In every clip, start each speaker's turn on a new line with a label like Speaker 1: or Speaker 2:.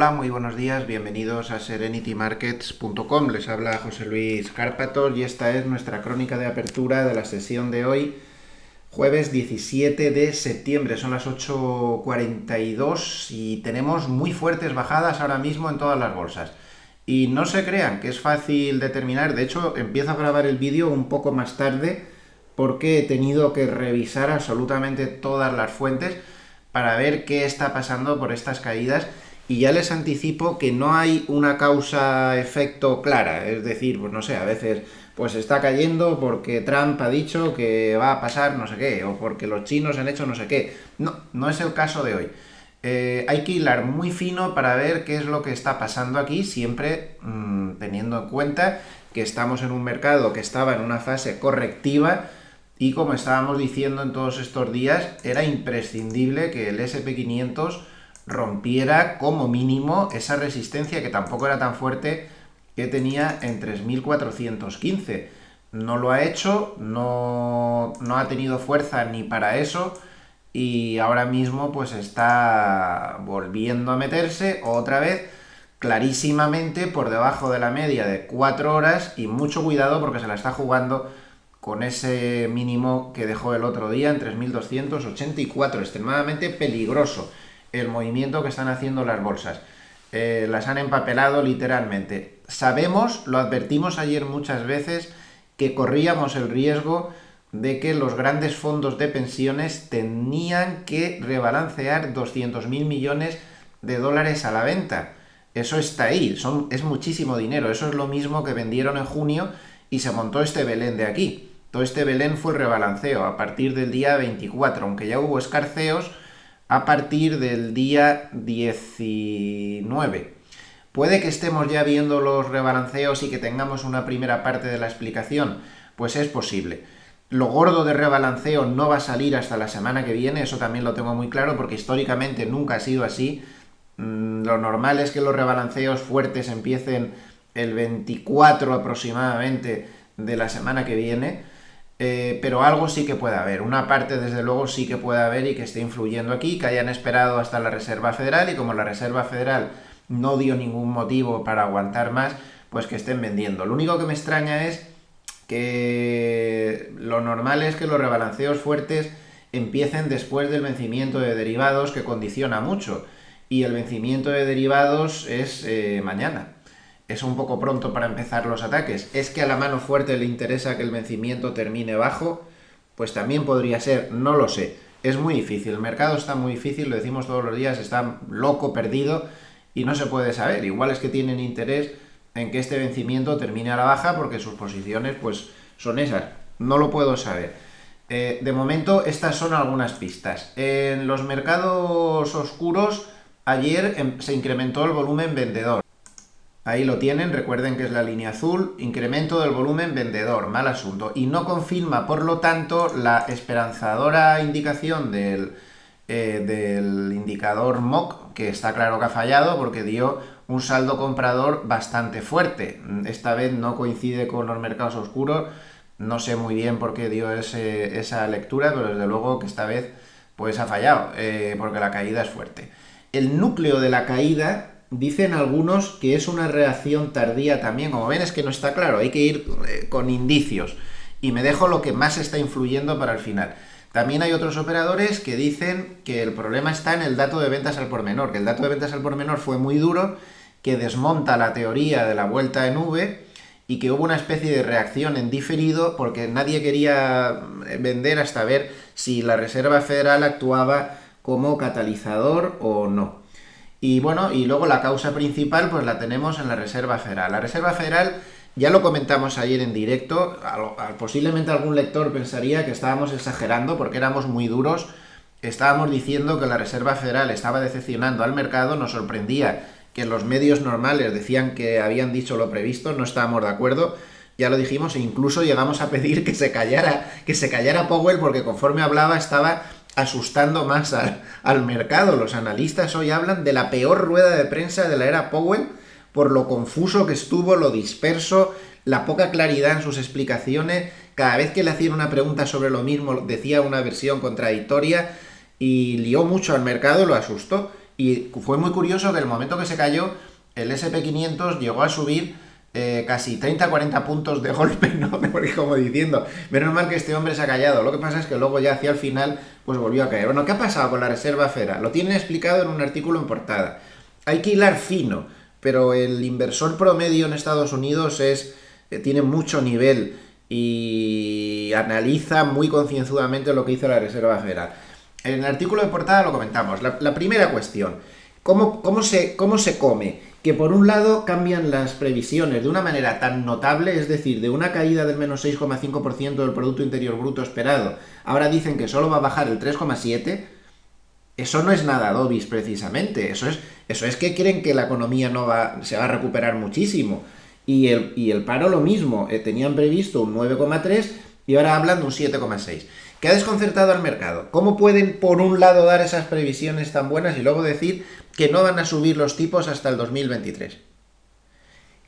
Speaker 1: Hola, muy buenos días, bienvenidos a serenitymarkets.com. Les habla José Luis Cárpatos y esta es nuestra crónica de apertura de la sesión de hoy, jueves 17 de septiembre. Son las 8:42 y tenemos muy fuertes bajadas ahora mismo en todas las bolsas. Y no se crean que es fácil determinar, de hecho empiezo a grabar el vídeo un poco más tarde porque he tenido que revisar absolutamente todas las fuentes para ver qué está pasando por estas caídas. Y ya les anticipo que no hay una causa-efecto clara, es decir, pues no sé, a veces pues está cayendo porque Trump ha dicho que va a pasar no sé qué, o porque los chinos han hecho no sé qué. No, no es el caso de hoy. Hay que hilar muy fino para ver qué es lo que está pasando aquí, siempre teniendo en cuenta que estamos en un mercado que estaba en una fase correctiva y como estábamos diciendo en todos estos días, era imprescindible que el SP500 rompiera como mínimo esa resistencia que tampoco era tan fuerte que tenía en 3.415. No lo ha hecho, no ha tenido fuerza ni para eso y ahora mismo pues está volviendo a meterse otra vez clarísimamente por debajo de la media de 4 horas y mucho cuidado porque se la está jugando con ese mínimo que dejó el otro día en 3.284, extremadamente peligroso el movimiento que están haciendo las bolsas. Las han empapelado literalmente. Sabemos, lo advertimos ayer muchas veces, que corríamos el riesgo de que los grandes fondos de pensiones tenían que rebalancear 200.000 millones de dólares a la venta. Eso está ahí, es muchísimo dinero. Eso es lo mismo que vendieron en junio y se montó este Belén de aquí. Todo este Belén fue el rebalanceo a partir del día 24, aunque ya hubo escarceos a partir del día 19. ¿Puede que estemos ya viendo los rebalanceos y que tengamos una primera parte de la explicación? Pues es posible. Lo gordo de rebalanceo no va a salir hasta la semana que viene, eso también lo tengo muy claro porque históricamente nunca ha sido así. Lo normal es que los rebalanceos fuertes empiecen el 24 aproximadamente de la semana que viene. Pero algo sí que puede haber, una parte desde luego sí que puede haber y que esté influyendo aquí, que hayan esperado hasta la Reserva Federal y como la Reserva Federal no dio ningún motivo para aguantar más, pues que estén vendiendo. Lo único que me extraña es que lo normal es que los rebalanceos fuertes empiecen después del vencimiento de derivados que condiciona mucho y el vencimiento de derivados es mañana. Es un poco pronto para empezar los ataques. ¿Es que a la mano fuerte le interesa que el vencimiento termine bajo? Pues también podría ser, no lo sé. Es muy difícil, el mercado está muy difícil, lo decimos todos los días, está loco, perdido y no se puede saber. Igual es que tienen interés en que este vencimiento termine a la baja porque sus posiciones pues son esas. No lo puedo saber. De momento estas son algunas pistas. En los mercados oscuros ayer se incrementó el volumen vendedor. Ahí lo tienen, recuerden que es la línea azul, incremento del volumen vendedor, mal asunto. Y no confirma, por lo tanto, la esperanzadora indicación del indicador MOC, que está claro que ha fallado porque dio un saldo comprador bastante fuerte. Esta vez no coincide con los mercados oscuros, no sé muy bien por qué dio esa lectura, pero desde luego que esta vez pues ha fallado, porque la caída es fuerte. El núcleo de la caída dicen algunos que es una reacción tardía también. Como ven, es que no está claro, hay que ir con indicios. Y me dejo lo que más está influyendo para el final. También hay otros operadores que dicen que el problema está en el dato de ventas al por menor, que el dato de ventas al por menor fue muy duro, que desmonta la teoría de la vuelta en V y que hubo una especie de reacción en diferido porque nadie quería vender hasta ver si la Reserva Federal actuaba como catalizador o no. Y bueno, y luego la causa principal pues la tenemos en la Reserva Federal. La Reserva Federal, ya lo comentamos ayer en directo, posiblemente algún lector pensaría que estábamos exagerando porque éramos muy duros. Estábamos diciendo que la Reserva Federal estaba decepcionando al mercado, nos sorprendía que los medios normales decían que habían dicho lo previsto, no estábamos de acuerdo, ya lo dijimos e incluso llegamos a pedir que se callara Powell porque conforme hablaba estaba asustando más al mercado. Los analistas hoy hablan de la peor rueda de prensa de la era Powell por lo confuso que estuvo, lo disperso, la poca claridad en sus explicaciones. Cada vez que le hacían una pregunta sobre lo mismo decía una versión contradictoria y lió mucho al mercado, lo asustó. y fue muy curioso que el momento que se cayó, el SP500 llegó a subir casi 30-40 puntos de golpe, ¿no? Porque como diciendo, menos mal que este hombre se ha callado. Lo que pasa es que luego ya hacia el final, pues volvió a caer. Bueno, ¿qué ha pasado con la Reserva Federal? Lo tienen explicado en un artículo en portada. Hay que hilar fino, pero el inversor promedio en Estados Unidos tiene mucho nivel y analiza muy concienzudamente lo que hizo la Reserva Federal. En el artículo de portada lo comentamos. La primera cuestión, ¿cómo se come? Que por un lado cambian las previsiones de una manera tan notable, es decir, de una caída del menos 6,5% del Producto Interior Bruto esperado, ahora dicen que solo va a bajar el 3,7%. Eso no es nada Dobis precisamente, eso es que creen que la economía se va a recuperar muchísimo. Y el paro lo mismo, tenían previsto un 9,3 y ahora hablan de un 7,6. ¿Qué ha desconcertado al mercado? ¿Cómo pueden por un lado dar esas previsiones tan buenas y luego decir que no van a subir los tipos hasta el 2023?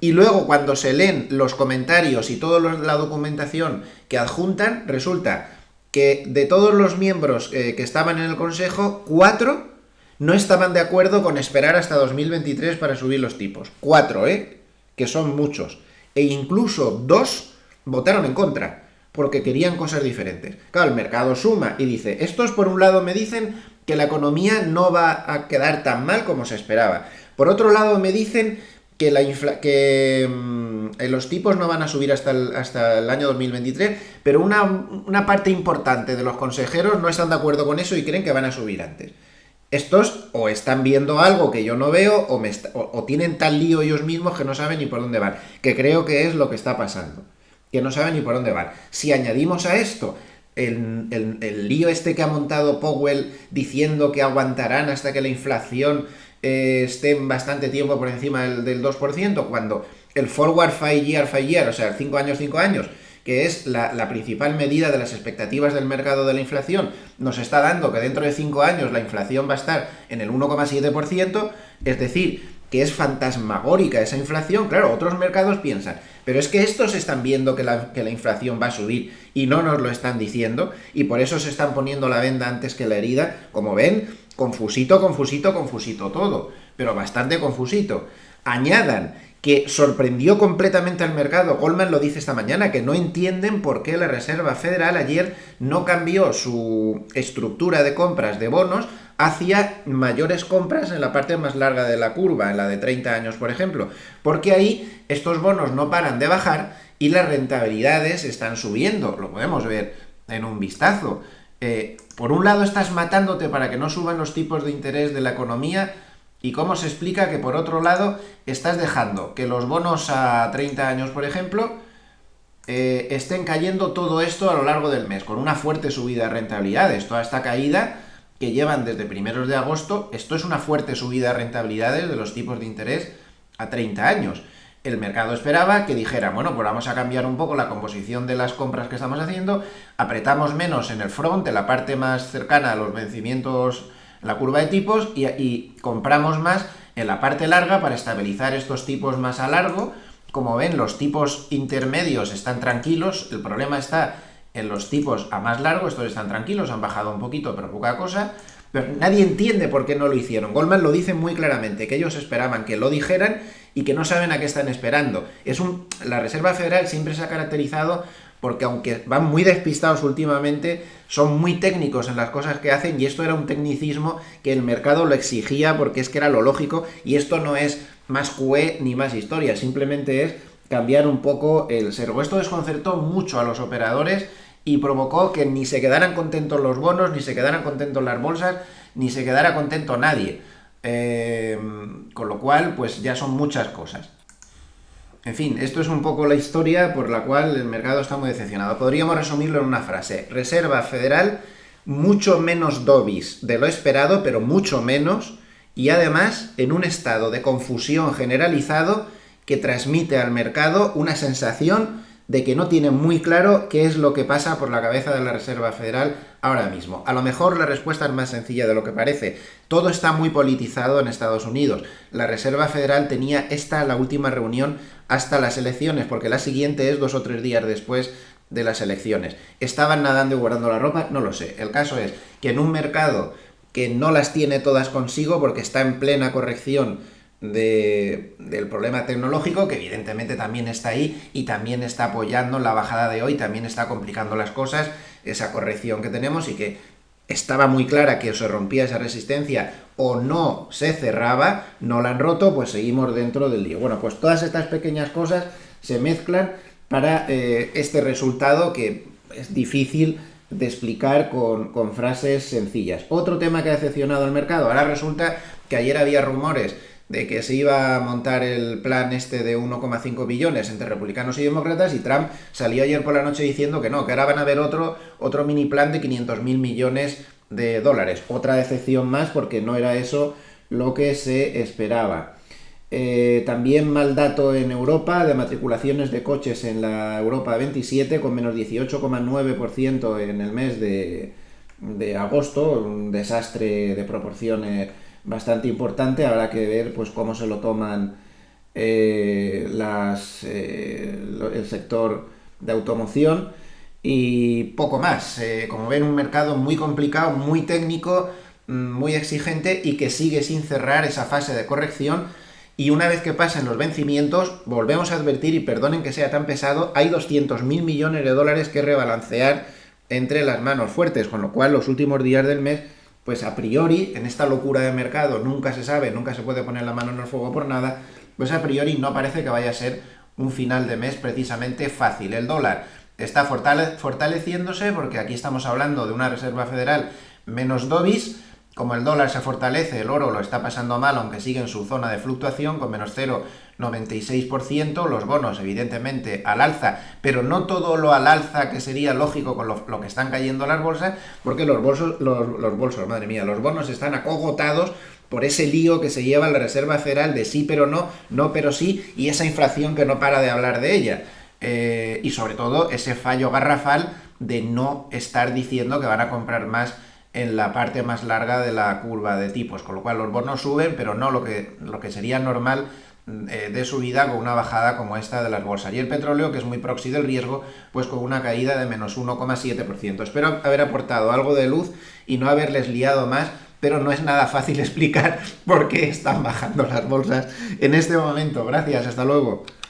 Speaker 1: Y luego cuando se leen los comentarios y toda la documentación que adjuntan, resulta que de todos los miembros que estaban en el Consejo, 4 no estaban de acuerdo con esperar hasta 2023 para subir los tipos. 4, que son muchos. E incluso 2 votaron en contra, porque querían cosas diferentes. Claro, el mercado suma y dice, estos por un lado me dicen que la economía no va a quedar tan mal como se esperaba. Por otro lado me dicen que los tipos no van a subir hasta el año 2023, pero una parte importante de los consejeros no están de acuerdo con eso y creen que van a subir antes. Estos o están viendo algo que yo no veo o tienen tal lío ellos mismos que no saben ni por dónde van, que creo que es lo que está pasando, que no saben ni por dónde van. Si añadimos a esto el lío este que ha montado Powell diciendo que aguantarán hasta que la inflación esté bastante tiempo por encima del 2%, cuando el forward 5 year, o sea, 5 años, que es la principal medida de las expectativas del mercado de la inflación, nos está dando que dentro de 5 años la inflación va a estar en el 1,7%, es decir, que es fantasmagórica esa inflación. Claro, otros mercados piensan, pero es que estos están viendo que la inflación va a subir y no nos lo están diciendo, y por eso se están poniendo la venda antes que la herida. Como ven, confusito todo, pero bastante confusito. Añadan que sorprendió completamente al mercado, Goldman lo dice esta mañana, que no entienden por qué la Reserva Federal ayer no cambió su estructura de compras de bonos hacia mayores compras en la parte más larga de la curva, en la de 30 años, por ejemplo, porque ahí estos bonos no paran de bajar y las rentabilidades están subiendo, lo podemos ver en un vistazo. Por un lado estás matándote para que no suban los tipos de interés de la economía, y cómo se explica que por otro lado estás dejando que los bonos a 30 años, por ejemplo, estén cayendo todo esto a lo largo del mes, con una fuerte subida de rentabilidades. Toda esta caída que llevan desde primeros de agosto, esto es una fuerte subida de rentabilidades de los tipos de interés a 30 años. El mercado esperaba que dijera, bueno, pues vamos a cambiar un poco la composición de las compras que estamos haciendo, apretamos menos en el front, en la parte más cercana a los vencimientos, la curva de tipos, y compramos más en la parte larga para estabilizar estos tipos más a largo. Como ven, los tipos intermedios están tranquilos, el problema está en los tipos a más largo, estos están tranquilos, han bajado un poquito, pero poca cosa, pero nadie entiende por qué no lo hicieron. Goldman lo dice muy claramente, que ellos esperaban que lo dijeran y que no saben a qué están esperando. La Reserva Federal siempre se ha caracterizado porque, aunque van muy despistados últimamente, son muy técnicos en las cosas que hacen, y esto era un tecnicismo que el mercado lo exigía porque es que era lo lógico, y esto no es más QE ni más historia, simplemente es cambiar un poco el servo. Esto desconcertó mucho a los operadores y provocó que ni se quedaran contentos los bonos, ni se quedaran contentos las bolsas, ni se quedara contento nadie. Con lo cual, pues ya son muchas cosas. En fin, esto es un poco la historia por la cual el mercado está muy decepcionado. Podríamos resumirlo en una frase: Reserva Federal, mucho menos dovish de lo esperado, pero mucho menos, y además en un estado de confusión generalizado que transmite al mercado una sensación de que no tiene muy claro qué es lo que pasa por la cabeza de la Reserva Federal ahora mismo. A lo mejor la respuesta es más sencilla de lo que parece. Todo está muy politizado en Estados Unidos. La Reserva Federal tenía la última reunión hasta las elecciones, porque la siguiente es 2 o 3 días después de las elecciones. ¿Estaban nadando y guardando la ropa? No lo sé. El caso es que en un mercado que no las tiene todas consigo porque está en plena corrección del problema tecnológico, que evidentemente también está ahí y también está apoyando la bajada de hoy, también está complicando las cosas, esa corrección que tenemos y que estaba muy clara que o se rompía esa resistencia o no se cerraba, no la han roto, pues seguimos dentro del lío. Bueno, pues todas estas pequeñas cosas se mezclan para este resultado que es difícil de explicar con frases sencillas. Otro tema que ha decepcionado al mercado, ahora resulta que ayer había rumores de que se iba a montar el plan este de 1,5 billones entre republicanos y demócratas y Trump salió ayer por la noche diciendo que no, que ahora van a ver otro mini plan de 500.000 millones de dólares. Otra decepción más porque no era eso lo que se esperaba. También mal dato en Europa de matriculaciones de coches en la Europa 27 con menos 18,9% en el mes de agosto, un desastre de proporciones bastante importante. Habrá que ver pues cómo se lo toman el sector de automoción y poco más. Como ven, un mercado muy complicado, muy técnico, muy exigente y que sigue sin cerrar esa fase de corrección. Y una vez que pasen los vencimientos, volvemos a advertir, y perdonen que sea tan pesado, hay 200.000 millones de dólares que rebalancear entre las manos fuertes, con lo cual los últimos días del mes, pues a priori, en esta locura de mercado, nunca se sabe, nunca se puede poner la mano en el fuego por nada, pues a priori no parece que vaya a ser un final de mes precisamente fácil. El dólar está fortaleciéndose porque aquí estamos hablando de una Reserva Federal menos dovish. Como el dólar se fortalece, el oro lo está pasando mal, aunque sigue en su zona de fluctuación con menos 0,96%, los bonos evidentemente al alza, pero no todo lo al alza que sería lógico con lo que están cayendo las bolsas, porque los bonos están acogotados por ese lío que se lleva la Reserva Federal de sí pero no, no pero sí, y esa inflación que no para de hablar de ella. Y sobre todo ese fallo garrafal de no estar diciendo que van a comprar más en la parte más larga de la curva de tipos, con lo cual los bonos suben, pero no lo que sería normal de subida con una bajada como esta de las bolsas. Y el petróleo, que es muy proxy del riesgo, pues con una caída de menos 1,7%. Espero haber aportado algo de luz y no haberles liado más, pero no es nada fácil explicar por qué están bajando las bolsas en este momento. Gracias, hasta luego.